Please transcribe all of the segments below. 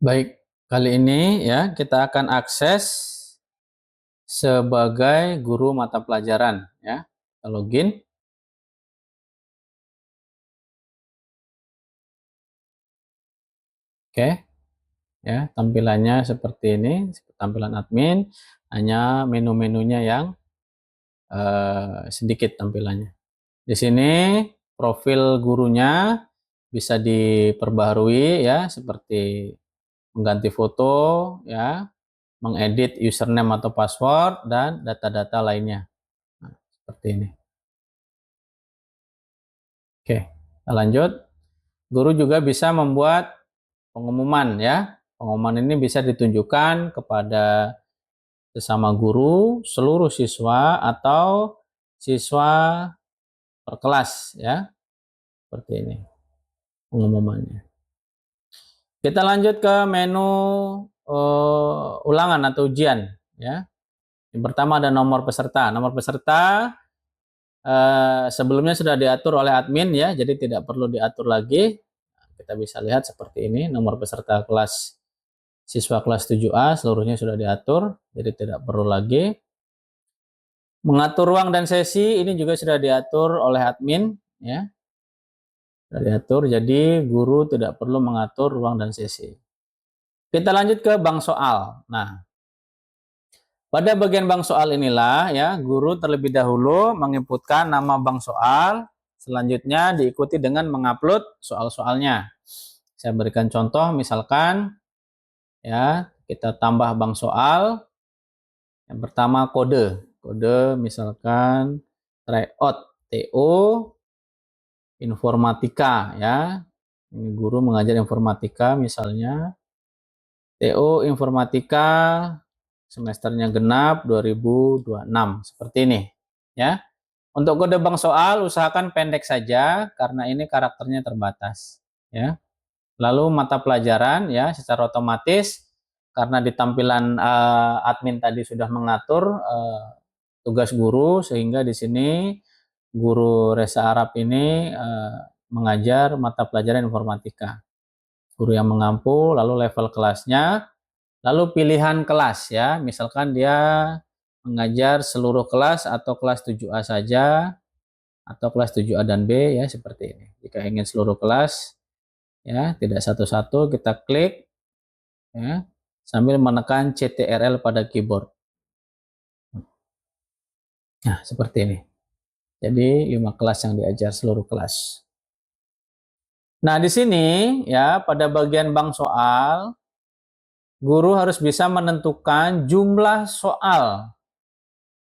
Baik, kali ini ya kita akan akses sebagai guru mata pelajaran ya. Kita login. Oke, ya, tampilannya seperti ini, tampilan admin, hanya menu-menunya yang sedikit tampilannya. Di sini profil gurunya bisa diperbaharui ya, seperti mengganti foto ya, mengedit username atau password dan data-data lainnya. Nah, seperti ini. Oke, kita lanjut. Guru juga bisa membuat pengumuman ya. Pengumuman ini bisa ditunjukkan kepada sesama guru, seluruh siswa atau siswa per kelas ya. Seperti ini pengumumannya. Kita lanjut ke menu ulangan atau ujian ya. Yang pertama ada nomor peserta. Nomor peserta sebelumnya sudah diatur oleh admin ya, jadi tidak perlu diatur lagi. Kita bisa lihat seperti ini, nomor peserta kelas siswa kelas 7A seluruhnya sudah diatur, jadi tidak perlu lagi. Mengatur ruang dan sesi ini juga sudah diatur oleh admin ya. Sudah diatur, jadi guru tidak perlu mengatur ruang dan sesi. Kita lanjut ke bank soal. Nah, pada bagian bank soal inilah ya, guru terlebih dahulu menginputkan nama bank soal, selanjutnya diikuti dengan mengupload soal-soalnya. Saya berikan contoh, misalkan ya, kita tambah bank soal. Yang pertama kode misalkan tryout TO informatika ya. Ini guru mengajar informatika misalnya. TO informatika semesternya genap 2026 seperti ini ya. Untuk kode bank soal usahakan pendek saja karena ini karakternya terbatas ya. Lalu mata pelajaran ya, secara otomatis karena di tampilan admin tadi sudah mengatur tugas guru, sehingga di sini guru Resa Arab ini mengajar mata pelajaran informatika. Guru yang mengampu, lalu level kelasnya, lalu pilihan kelas ya, misalkan dia mengajar seluruh kelas atau kelas 7A saja atau kelas 7A dan B ya, seperti ini. Jika ingin seluruh kelas ya, tidak satu-satu, kita klik ya, sambil menekan CTRL pada keyboard. Nah, seperti ini. Jadi 5 kelas yang diajar seluruh kelas. Nah, di sini ya, pada bagian bank soal, guru harus bisa menentukan jumlah soal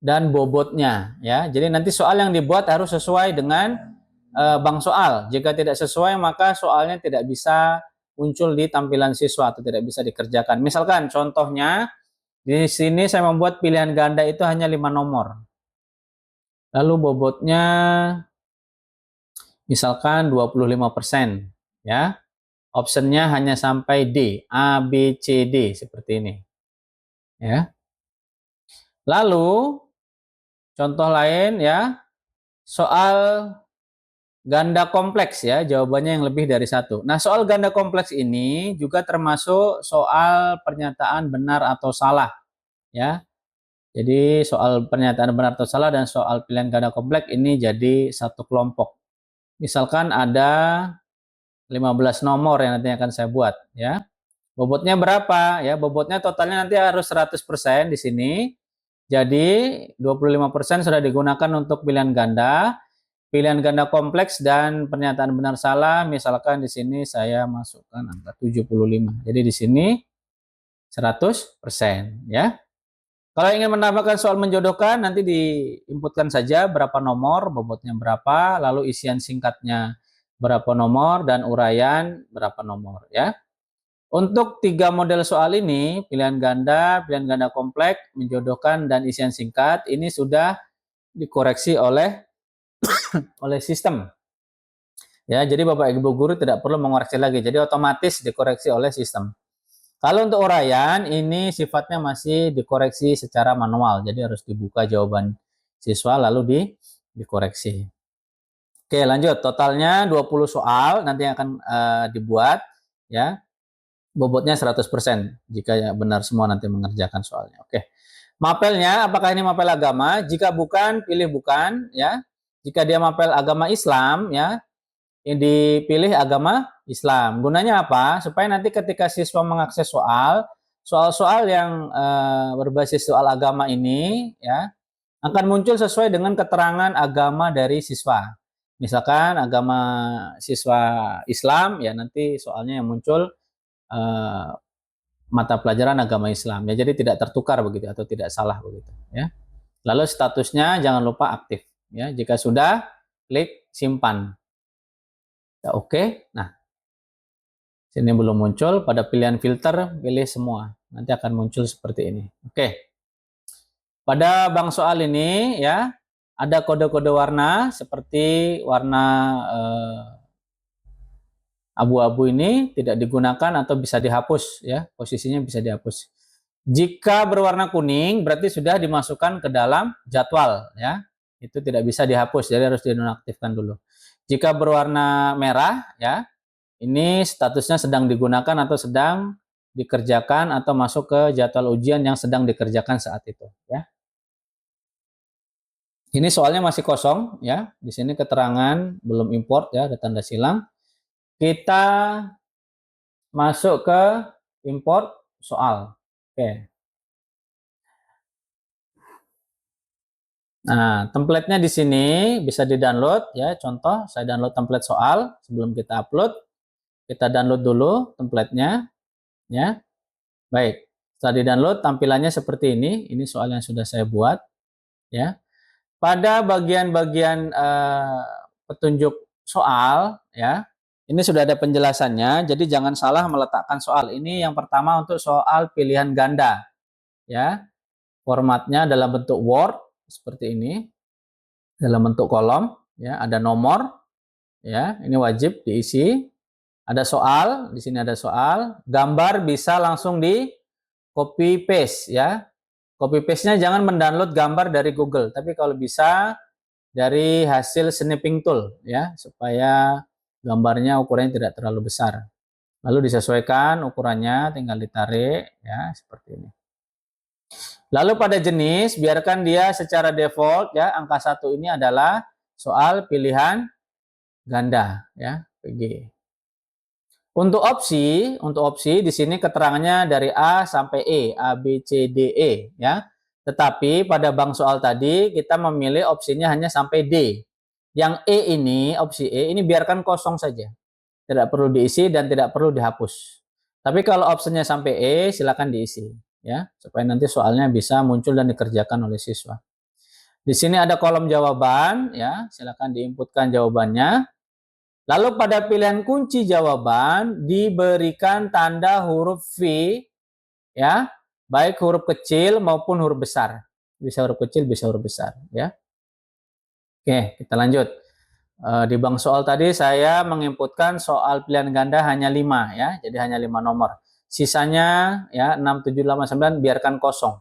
dan bobotnya ya. Jadi nanti soal yang dibuat harus sesuai dengan bank soal. Jika tidak sesuai, maka soalnya tidak bisa muncul di tampilan siswa atau tidak bisa dikerjakan. Misalkan contohnya di sini saya membuat pilihan ganda itu hanya 5 nomor. Lalu bobotnya misalkan 25% ya. Optionnya hanya sampai D, A, B, C, D seperti ini. Ya. Lalu contoh lain ya, soal ganda kompleks ya, jawabannya yang lebih dari satu. Nah, soal ganda kompleks ini juga termasuk soal pernyataan benar atau salah ya. Jadi soal pernyataan benar atau salah dan soal pilihan ganda kompleks ini jadi satu kelompok. Misalkan ada 15 nomor yang nanti akan saya buat ya. Bobotnya berapa ya? Bobotnya totalnya nanti harus 100% di sini. Jadi 25% sudah digunakan untuk pilihan ganda kompleks dan pernyataan benar salah. Misalkan di sini saya masukkan angka 75. Jadi di sini 100% ya. Kalau ingin menambahkan soal menjodohkan, nanti diinputkan saja berapa nomor, bobotnya berapa, lalu isian singkatnya berapa nomor, dan uraian berapa nomor ya. Untuk 3 model soal ini, pilihan ganda kompleks, menjodohkan, dan isian singkat, ini sudah dikoreksi oleh sistem. Ya, jadi Bapak Ibu guru tidak perlu mengoreksi lagi, jadi otomatis dikoreksi oleh sistem. Kalau untuk uraian, ini sifatnya masih dikoreksi secara manual, jadi harus dibuka jawaban siswa lalu dikoreksi. Oke, lanjut. Totalnya 20 soal nanti akan dibuat ya. bobotnya 100% jika ya benar semua nanti mengerjakan soalnya. Oke. Mapelnya, apakah ini mapel agama? Jika bukan, pilih bukan, ya. Jika dia mapel agama Islam, ya, dipilih agama Islam. Gunanya apa? Supaya nanti ketika siswa mengakses soal-soal yang berbasis soal agama ini, ya, akan muncul sesuai dengan keterangan agama dari siswa. Misalkan agama siswa Islam, ya nanti soalnya yang muncul eh, mata pelajaran agama Islam. Ya, jadi tidak tertukar begitu atau tidak salah begitu. Ya. Lalu statusnya jangan lupa aktif. Ya, jika sudah, klik simpan. Ya, oke. Nah, sini belum muncul. Pada pilihan filter, pilih semua. Nanti akan muncul seperti ini. Oke. Pada bank soal ini, ya, ada kode-kode warna seperti warna abu-abu ini tidak digunakan atau bisa dihapus, ya, posisinya bisa dihapus. Jika berwarna kuning berarti sudah dimasukkan ke dalam jadwal, ya. Itu tidak bisa dihapus, jadi harus dinonaktifkan dulu. Jika berwarna merah, ya, ini statusnya sedang digunakan atau sedang dikerjakan atau masuk ke jadwal ujian yang sedang dikerjakan saat itu, ya. Ini soalnya masih kosong, ya. Di sini keterangan belum import, ya, ada tanda silang. Kita masuk ke import soal. Oke. Nah, template-nya di sini bisa di-download, ya. Contoh, saya download template soal sebelum kita upload. Kita download dulu template-nya, ya. Baik. Setelah di-download tampilannya seperti ini. Ini soal yang sudah saya buat, ya. Pada bagian-bagian petunjuk soal, ya. Ini sudah ada penjelasannya, jadi jangan salah meletakkan soal. Ini yang pertama untuk soal pilihan ganda, ya. Formatnya dalam bentuk Word seperti ini, dalam bentuk kolom, ya. Ada nomor, ya. Ini wajib diisi. Ada soal, di sini ada soal. Gambar bisa langsung di copy paste, ya. Copy paste-nya jangan mendownload gambar dari Google, tapi kalau bisa dari hasil snipping tool, ya, supaya gambarnya ukurannya tidak terlalu besar. Lalu disesuaikan ukurannya, tinggal ditarik, ya, seperti ini. Lalu pada jenis, biarkan dia secara default, ya, angka 1 ini adalah soal pilihan ganda, ya, PG. Untuk opsi di sini keterangannya dari A sampai E, A, B, C, D, E, ya. Tetapi pada bank soal tadi kita memilih opsinya hanya sampai D. Yang E ini, opsi E ini biarkan kosong saja. Tidak perlu diisi dan tidak perlu dihapus. Tapi kalau opsinya sampai E, silakan diisi, ya, supaya nanti soalnya bisa muncul dan dikerjakan oleh siswa. Di sini ada kolom jawaban, ya, silakan diinputkan jawabannya. Lalu pada pilihan kunci jawaban diberikan tanda huruf V, ya, baik huruf kecil maupun huruf besar. Bisa huruf kecil, bisa huruf besar, ya. Oke, kita lanjut. Di bank soal tadi saya menginputkan soal pilihan ganda hanya 5, ya. Jadi hanya 5 nomor. Sisanya, ya, 6, 7, 8, 9 biarkan kosong.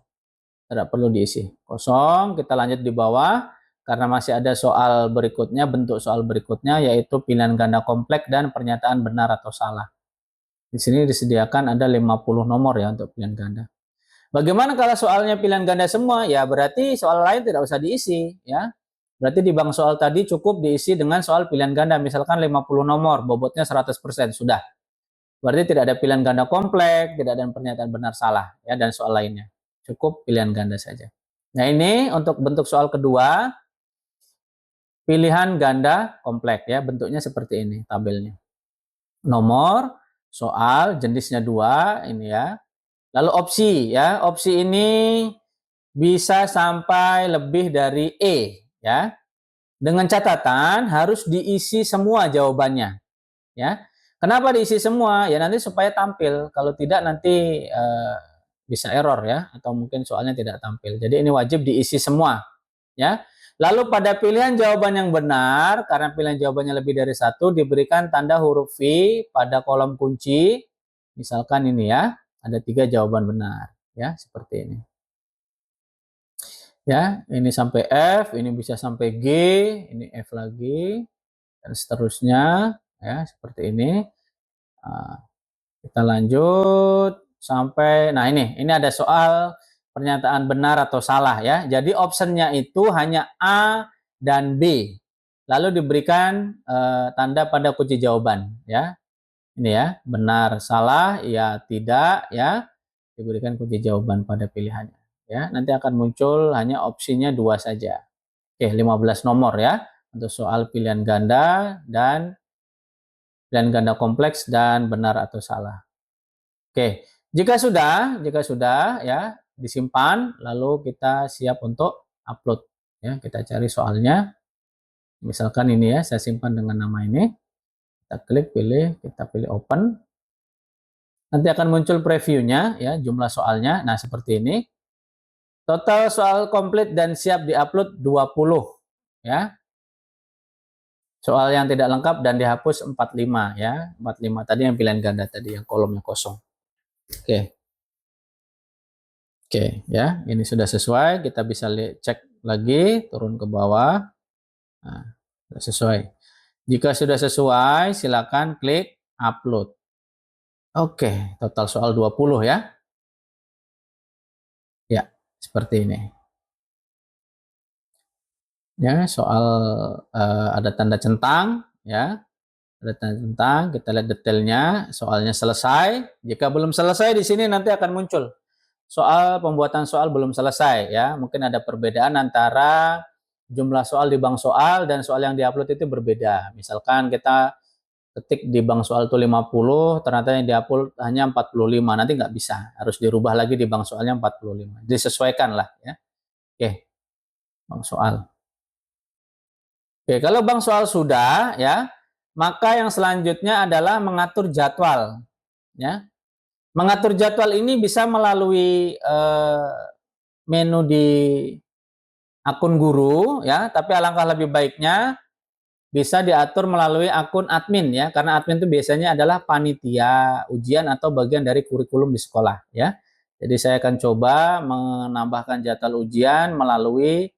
Tidak perlu diisi. Kosong, kita lanjut di bawah. Karena masih ada soal berikutnya, bentuk soal berikutnya, yaitu pilihan ganda kompleks dan pernyataan benar atau salah. Di sini disediakan ada 50 nomor, ya, untuk pilihan ganda. Bagaimana kalau soalnya pilihan ganda semua? Ya, berarti soal lain tidak usah diisi, ya. Berarti di bank soal tadi cukup diisi dengan soal pilihan ganda, misalkan 50 nomor, bobotnya 100%, sudah. Berarti tidak ada pilihan ganda kompleks, tidak ada pernyataan benar salah, ya, dan soal lainnya. Cukup pilihan ganda saja. Nah, ini untuk bentuk soal kedua, pilihan ganda kompleks, ya, bentuknya seperti ini tabelnya. Nomor, soal, jenisnya 2, ini, ya. Lalu opsi, ya. Opsi ini bisa sampai lebih dari E, ya. Dengan catatan harus diisi semua jawabannya, ya. Kenapa diisi semua? Ya nanti supaya tampil. Kalau tidak nanti bisa error, ya, atau mungkin soalnya tidak tampil. Jadi ini wajib diisi semua, ya. Lalu pada pilihan jawaban yang benar, karena pilihan jawabannya lebih dari 1, diberikan tanda huruf V pada kolom kunci. Misalkan ini, ya, ada 3 jawaban benar, ya, seperti ini. Ya, ini sampai F, ini bisa sampai G, ini F lagi, dan seterusnya, ya, seperti ini. Kita lanjut sampai, nah ini ada soal pernyataan benar atau salah ya. Jadi optionnya itu hanya A dan B. Lalu diberikan tanda pada kunci jawaban ya. Ini ya, benar, salah, ya, tidak ya. Diberikan kunci jawaban pada pilihannya ya. Nanti akan muncul hanya opsinya 2 saja. Oke, 15 nomor ya untuk soal pilihan ganda dan pilihan ganda kompleks dan benar atau salah. Oke, jika sudah ya disimpan, lalu kita siap untuk upload ya. Kita cari soalnya. Misalkan ini ya, saya simpan dengan nama ini. Kita klik pilih, kita pilih open. Nanti akan muncul previewnya ya, jumlah soalnya. Nah, seperti ini. Total soal komplit dan siap diupload 20 ya. Soal yang tidak lengkap dan dihapus 45 ya. 45 tadi yang pilihan ganda tadi, yang kolomnya kosong. Oke. Oke, ya. Ini sudah sesuai, kita bisa cek lagi, turun ke bawah. Nah, sudah sesuai. Jika sudah sesuai, silakan klik upload. Oke, total soal 20 ya. Ya, seperti ini. Ya, soal ada tanda centang ya. Ada tanda centang, kita lihat detailnya, soalnya selesai. Jika belum selesai di sini nanti akan muncul soal pembuatan soal belum selesai ya. Mungkin ada perbedaan antara jumlah soal di bank soal dan soal yang diupload itu berbeda. Misalkan kita ketik di bank soal itu 50, ternyata yang diupload hanya 45, nanti nggak bisa. Harus dirubah lagi di bank soalnya 45. Disesuaikan lah ya. Oke, bank soal. Oke, kalau bank soal sudah ya, maka yang selanjutnya adalah mengatur jadwal ya. Mengatur jadwal ini bisa melalui menu di akun guru ya, tapi alangkah lebih baiknya bisa diatur melalui akun admin ya, karena admin itu biasanya adalah panitia ujian atau bagian dari kurikulum di sekolah ya. Jadi saya akan coba menambahkan jadwal ujian melalui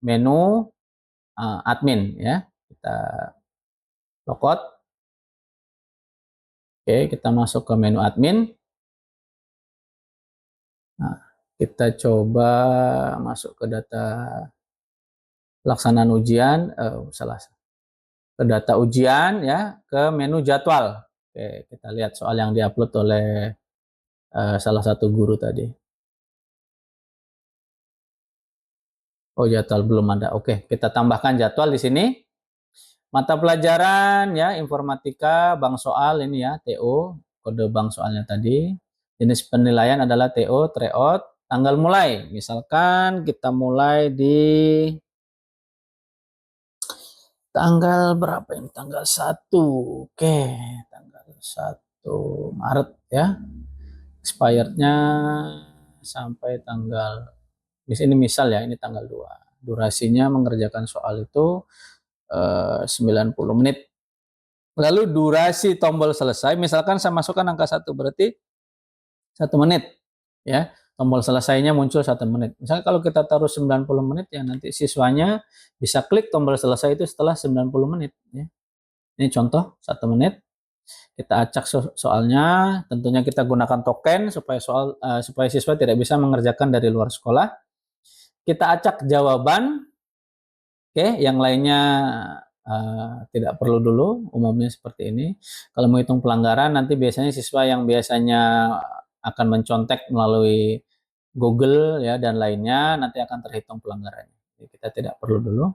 menu admin ya. Kita logout. Oke, kita masuk ke menu admin. Nah, kita coba masuk ke data pelaksanaan ujian, ke data ujian ya, ke menu jadwal. Oke, kita lihat soal yang diupload oleh salah satu guru tadi. Oh, jadwal belum ada. Oke, kita tambahkan jadwal di sini. Mata pelajaran ya, informatika, bank soal ini ya, TO, kode bank soalnya tadi. Jenis penilaian adalah TO, tryout. Tanggal mulai, misalkan kita mulai di tanggal berapa ini? Tanggal 1. Oke, tanggal 1 Maret ya. Expirednya sampai tanggal, ini misal ya, ini tanggal 2. Durasinya mengerjakan soal itu 90 menit. Lalu durasi tombol selesai, misalkan saya masukkan angka 1, berarti 1 menit ya. Tombol selesainya muncul 1 menit. Misalnya kalau kita taruh 90 menit ya, nanti siswanya bisa klik tombol selesai itu setelah 90 menit ya. Ini contoh 1 menit. Kita acak soalnya, tentunya kita gunakan token supaya supaya siswa tidak bisa mengerjakan dari luar sekolah. Kita acak jawaban. Oke, yang lainnya tidak perlu dulu, umumnya seperti ini. Kalau menghitung pelanggaran, nanti biasanya siswa yang biasanya akan mencontek melalui Google ya dan lainnya, nanti akan terhitung pelanggarannya. Jadi kita tidak perlu dulu.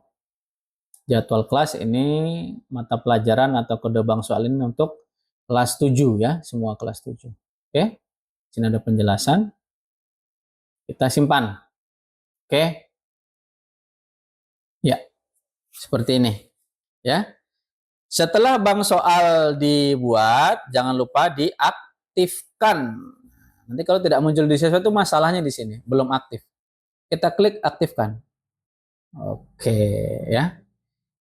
Jadwal kelas ini mata pelajaran atau kode bank soal ini untuk kelas 7 ya, semua kelas 7. Oke, sini ada penjelasan. Kita simpan. Oke, ya, seperti ini ya. Setelah bank soal dibuat, jangan lupa diaktifkan. Nanti kalau tidak muncul di siswa itu masalahnya di sini, belum aktif. Kita klik aktifkan. Oke ya.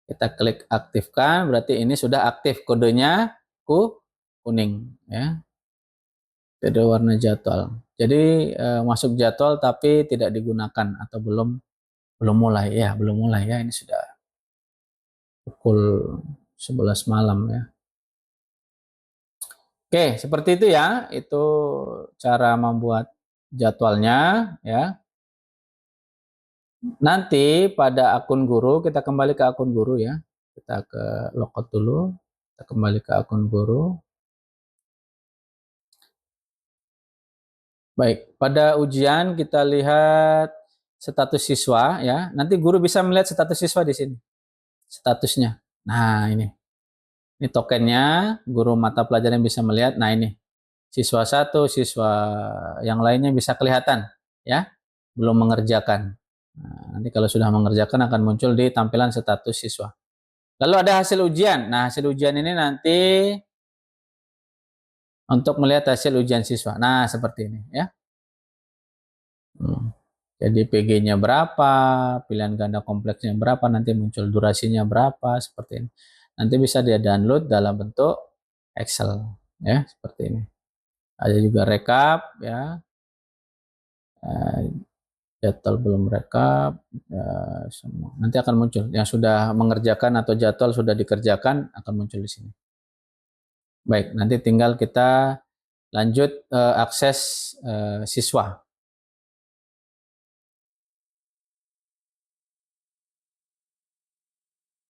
Kita klik aktifkan, berarti ini sudah aktif, kodenya kuning ya. Kode warna jadwal. Jadi masuk jadwal tapi tidak digunakan atau belum mulai ya, belum mulai ya. Ini sudah pukul 11 malam ya. Oke, seperti itu ya. Itu cara membuat jadwalnya ya. Nanti pada akun guru, kita kembali ke akun guru ya. Kita ke logout dulu. Kita kembali ke akun guru. Baik, pada ujian kita lihat status siswa ya. Nanti guru bisa melihat status siswa di sini. Statusnya. Nah, ini. Ini tokennya, guru mata pelajaran bisa melihat. Nah, ini. Siswa satu, siswa yang lainnya bisa kelihatan ya. Belum mengerjakan. Nah, nanti kalau sudah mengerjakan akan muncul di tampilan status siswa. Lalu ada hasil ujian. Nah, hasil ujian ini nanti untuk melihat hasil ujian siswa. Nah, seperti ini ya. Jadi PG-nya berapa, pilihan ganda kompleksnya berapa, nanti muncul durasinya berapa, seperti ini. Nanti bisa dia download dalam bentuk Excel ya, seperti ini. Ada juga rekap ya. Jadwal belum rekap semua. Nanti akan muncul yang sudah mengerjakan atau jadwal sudah dikerjakan akan muncul di sini. Baik, nanti tinggal kita lanjut akses siswa.